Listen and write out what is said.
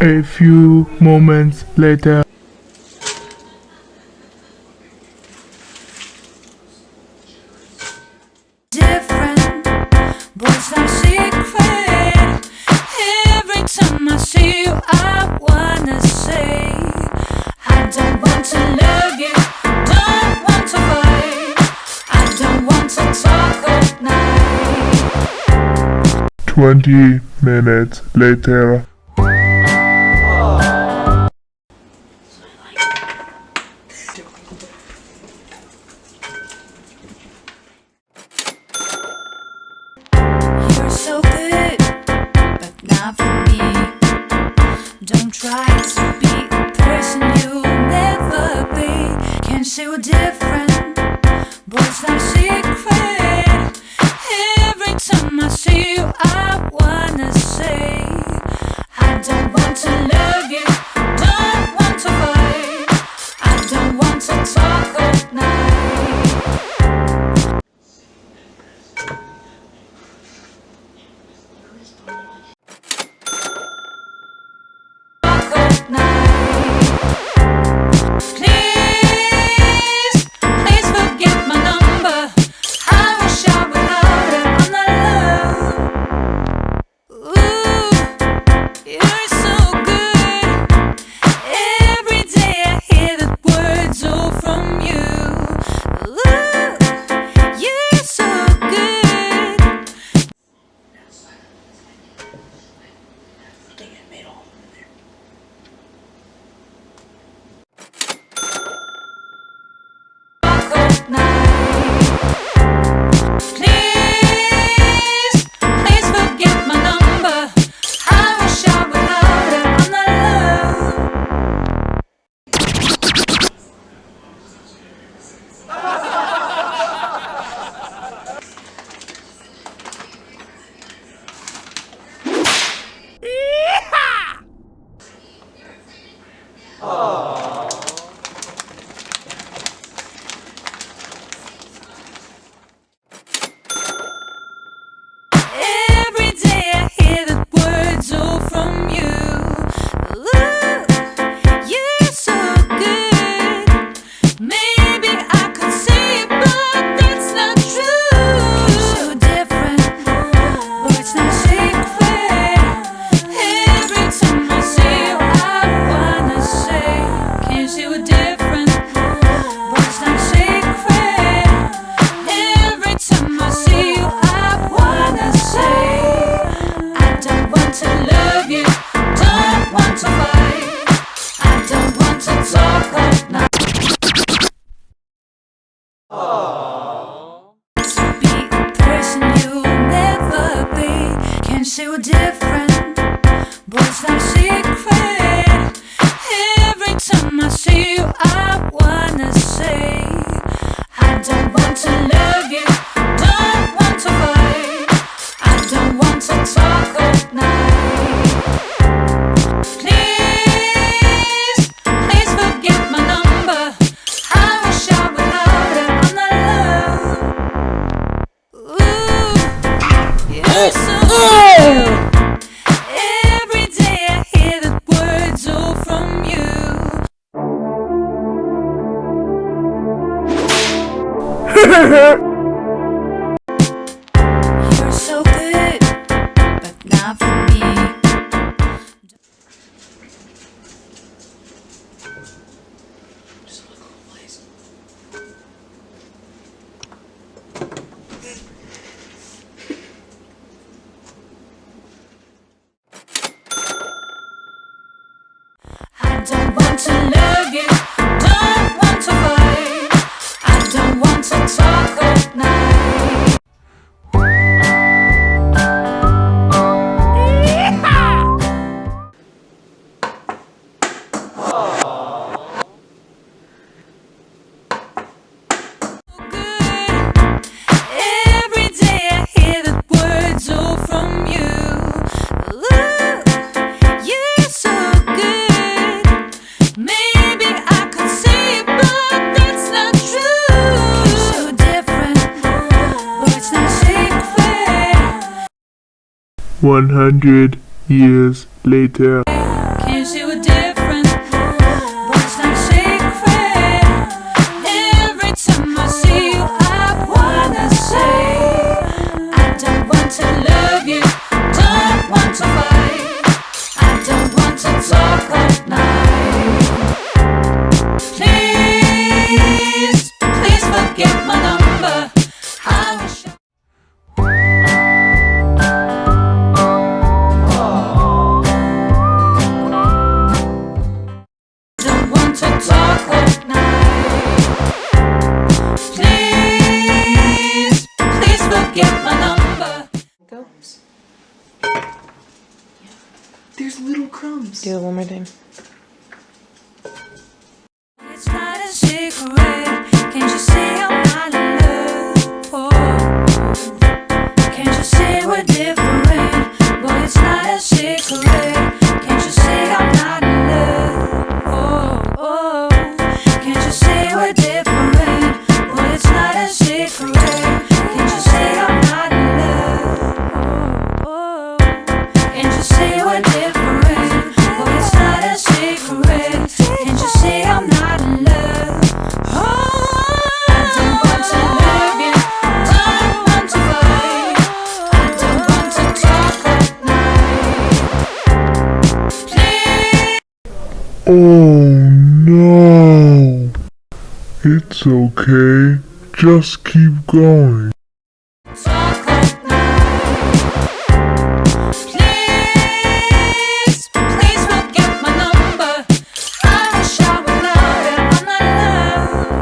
A few moments later. Different, but it's not secret. Every time I see you, I wanna say, I don't want to love you, don't want to fight, I don't want to talk all night. 20 minutes later. You're so good, but not for me. Don't try to be a person you'll never be. Can't say we're different, but it's not secret. Every time I see you, I wanna say, I don't want to love you, don't want to fight, I don't want to talk all night. Talk all night. Please, please forget my number. I wish I would love it on the love. Ooh, you're so good. Every day I hear the words all from you. Ooh, you're so good. Talk all night. Please, please forget my number. I wish I would love it on the love. Every day I hear the words all from you. Ooh, you're so good. Maybe I could say it, but that's not true. You're so different, but it's not secret. Every time I see you, I wanna say, can't say we're different, but it's not secret. Every time I see you, I wanna say, I don't want to love you, don't want to fight, I don't want to talk all night. To be a person you'll never be. Can't say we're different, but it's not secret. Every time I see you, I wanna say, I don't want to love you, don't want to fight, I don't want to talk all night. Please, please forget my number. I wish I would love it on the love. Ooh, you're so good. Every day I hear the words all from you. You're so good, but not for me. I don't want to love you, don't want to fight, I don't want to talk all night. Good. Every day I hear the words all from you. Ooh, you're so good. Maybe I could say it, but that's not true. You're so different, but it's not secret. 100 years later. Can't comes. Do it one more time. It's not a secret. Can't you see I'm not in love? Oh, can't you see we're different? Boy, it's not a secret. Can't you see I'm not in love? Oh, can't you see we're different? Boy, it's not a secret. Can't you see I'm not in love? Oh, can't you see we're different? Boy, it's not a secret. Can't you see I'm not in love? I don't want to love you, don't want to fight, I don't want to talk at night. Please Oh no! It's okay. Just keep going. talk at night. Please forget my number. I wish I would love it. I'm not in love.